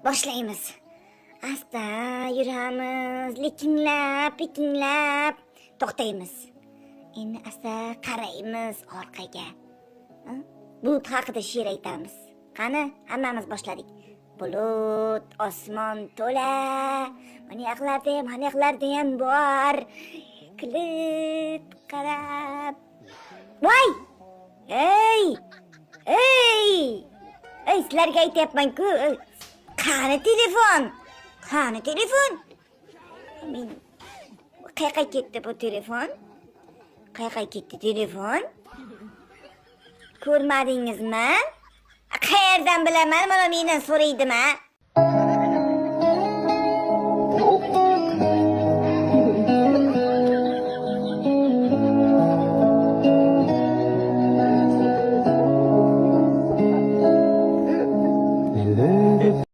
boshlaymiz. Asta yuramiz, likinglab to'xtaymiz. Endi asta qaraymiz orqaga. Bulut haqida she'r aytamiz. Qani, hammamiz boshladik. Bulut, osmon to'la, maniqlarda ham bor. Kulib qarab. Voy! Ey! Sizlarga aytyapman-ku. Qani telefon? Men qayerga ketdi bu telefon? Ko'rmadingizmi? Qayerdan bilaman, mana mendan so'raydimi?